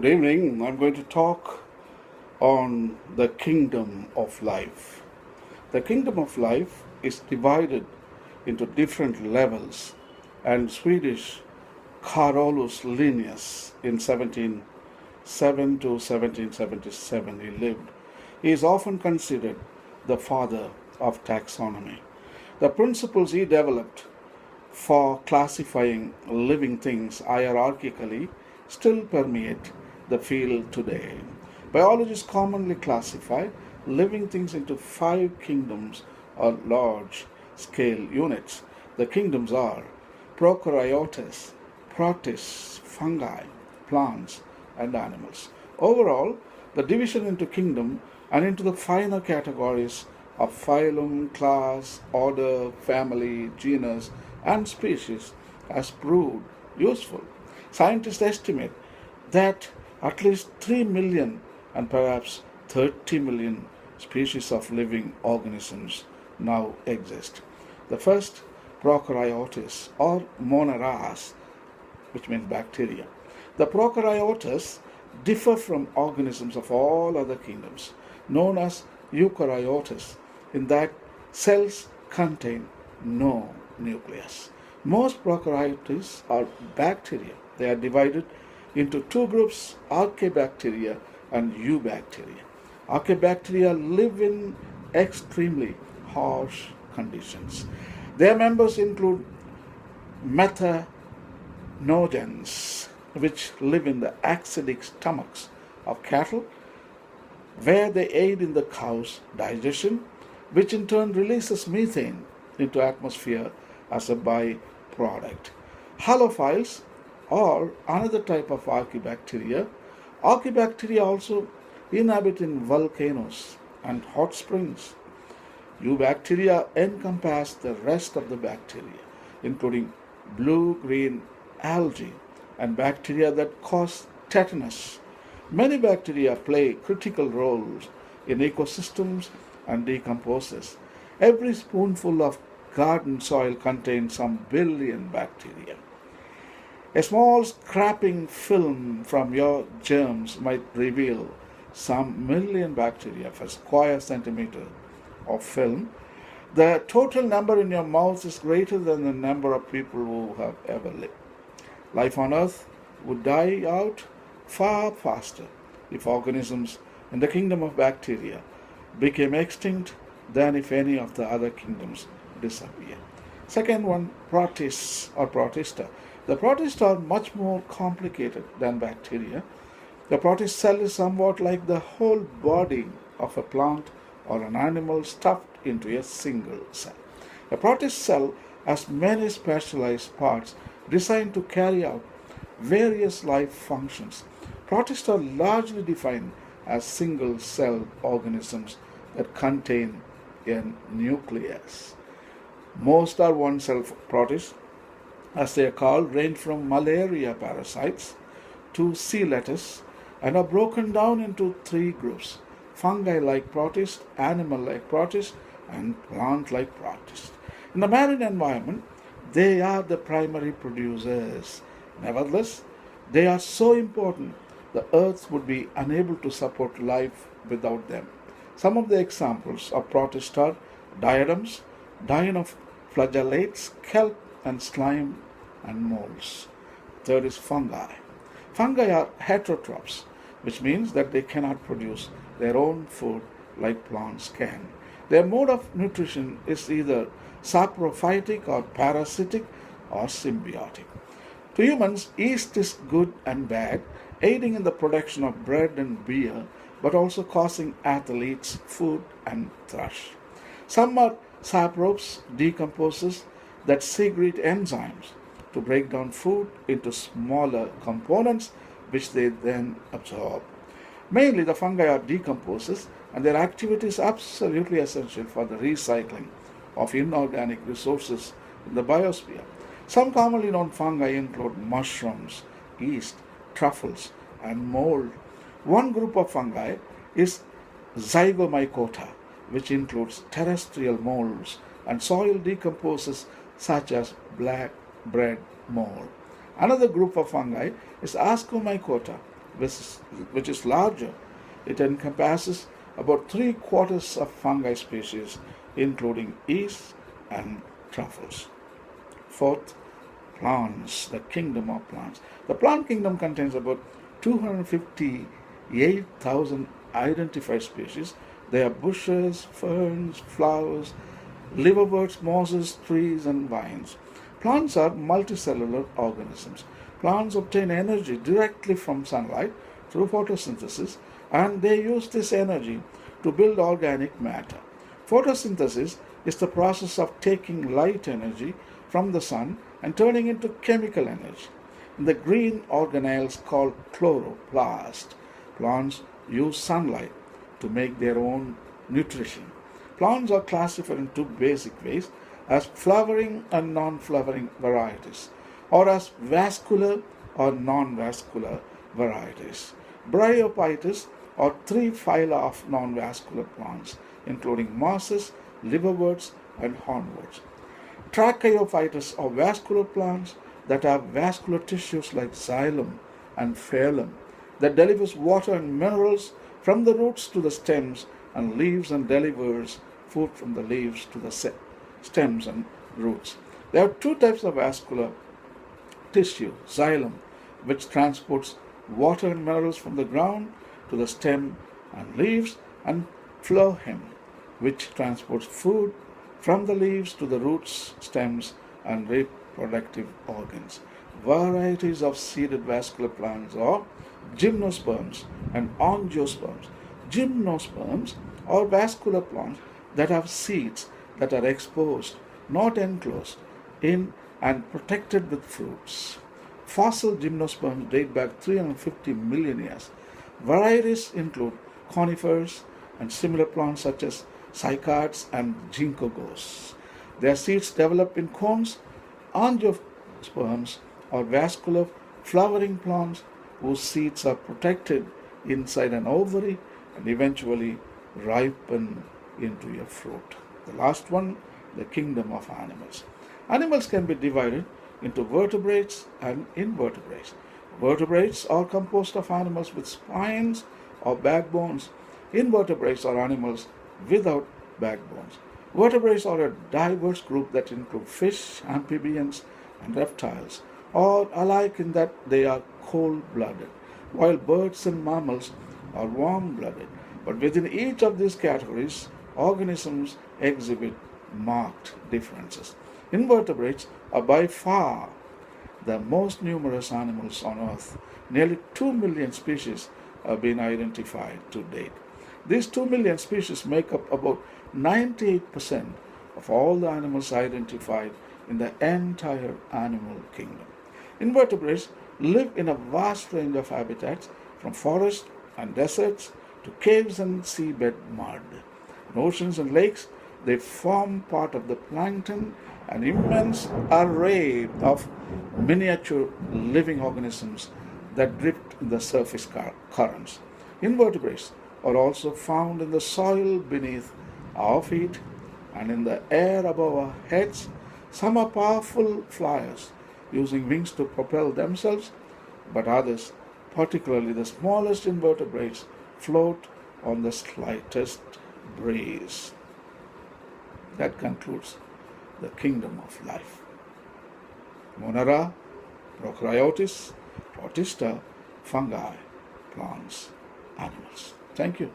Good evening. I'm going to talk on the kingdom of life. The kingdom of life is divided into different levels, and Swedish Carolus Linnaeus in 1707 to 1777 he lived. He is often considered the father of taxonomy. The principles he developed for classifying living things hierarchically still permeate the field today. Biologists commonly classify living things into five kingdoms or large scale units. The kingdoms are prokaryotes, protists, fungi, plants, and animals. Overall, the division into kingdom and into the finer categories of phylum, class, order, family, genus, and species has proved useful. Scientists estimate that at least 3 million and perhaps 30 million species of living organisms now exist. The first, prokaryotes or monoras, which means bacteria. The prokaryotes differ from organisms of all other kingdoms, known as eukaryotes, in that cells contain no nucleus. Most prokaryotes are bacteria. They are divided into two groups, archaebacteria and eubacteria. Archaebacteria live in extremely harsh conditions. Their members include methanogens, which live in the acidic stomachs of cattle, where they aid in the cow's digestion, which in turn releases methane into atmosphere as a byproduct. Halophiles or another type of archaebacteria. Archaebacteria also inhabit in volcanoes and hot springs. Eubacteria encompass the rest of the bacteria, including blue-green algae and bacteria that cause tetanus. Many bacteria play critical roles in ecosystems and decomposes. Every spoonful of garden soil contains some billion bacteria. A small scraping film from your germs might reveal some million bacteria per square centimeter of film. The total number in your mouth is greater than the number of people who have ever lived. Life on Earth would die out far faster if organisms in the kingdom of bacteria became extinct than if any of the other kingdoms disappear. Second one, protists or protista. The protists are much more complicated than bacteria. The protist cell is somewhat like the whole body of a plant or an animal stuffed into a single cell. A protist cell has many specialized parts designed to carry out various life functions. Protists are largely defined as single-celled organisms that contain a nucleus. Most are one-cell protists, as they are called, range from malaria parasites to sea lettuce and are broken down into three groups: fungi-like protists, animal-like protists, and plant-like protists. In the marine environment, they are the primary producers. Nevertheless, they are so important the earth would be unable to support life without them. Some of the examples of protists are diatoms, dinoflagellates, kelp and slime and molds. Third is fungi. Fungi are heterotrophs, which means that they cannot produce their own food like plants can. Their mode of nutrition is either saprophytic or parasitic or symbiotic. To humans, yeast is good and bad, aiding in the production of bread and beer, but also causing athletes food and thrush. Some are saprobes, decomposers that secrete enzymes to break down food into smaller components which they then absorb. Mainly the fungi are decomposers, and their activity is absolutely essential for the recycling of inorganic resources in the biosphere. Some commonly known fungi include mushrooms, yeast, truffles, and mold. One group of fungi is zygomycota, which includes terrestrial molds and soil decomposers such as black bread mold. Another group of fungi is ascomycota, which is larger. It encompasses about 3/4 of fungi species, including yeast and truffles. Fourth, plants, the kingdom of plants. The plant kingdom contains about 258,000 identified species. They are bushes, ferns, flowers, liverworts, mosses, trees, and vines. Plants are multicellular organisms. Plants obtain energy directly from sunlight through photosynthesis, and they use this energy to build organic matter. Photosynthesis is the process of taking light energy from the sun and turning into chemical energy. In the green organelles called chloroplast, plants use sunlight to make their own nutrition. Plants are classified in two basic ways, as flowering and non-flowering varieties, or as vascular or non-vascular varieties. Bryophytes are three phyla of non-vascular plants, including mosses, liverworts, and hornworts. Trachyophytes are vascular plants that have vascular tissues like xylem and phylum that delivers water and minerals from the roots to the stems and leaves and delivers food from the leaves to the stems and roots. There are two types of vascular tissue: xylem, which transports water and minerals from the ground to the stem and leaves, and phloem, which transports food from the leaves to the roots, stems, and reproductive organs. Varieties of seeded vascular plants are gymnosperms and angiosperms. Gymnosperms are vascular plants that have seeds that are exposed, not enclosed, in and protected with fruits. Fossil gymnosperms date back 350 million years. Varieties include conifers and similar plants such as cycads and ginkgos. Their seeds develop in cones. Angiosperms are vascular flowering plants whose seeds are protected inside an ovary and eventually ripen into a fruit. The last one, the kingdom of animals. Animals can be divided into vertebrates and invertebrates. Vertebrates are composed of animals with spines or backbones. Invertebrates are animals without backbones. Vertebrates are a diverse group that include fish, amphibians, and reptiles, all alike in that they are cold-blooded, while birds and mammals are warm-blooded. But within each of these categories, organisms exhibit marked differences. Invertebrates are by far the most numerous animals on Earth. Nearly 2 million species have been identified to date. These 2 million species make up about 98% of all the animals identified in the entire animal kingdom. Invertebrates live in a vast range of habitats, from forests and deserts to caves and seabed mud. In oceans and lakes, they form part of the plankton, an immense array of miniature living organisms that drift in the surface currents. Invertebrates are also found in the soil beneath our feet and in the air above our heads. Some are powerful flyers, using wings to propel themselves, but others, particularly the smallest invertebrates, float on the slightest breeze. That concludes the kingdom of life. Monera, prokaryotes, protista, fungi, plants, animals. Thank you.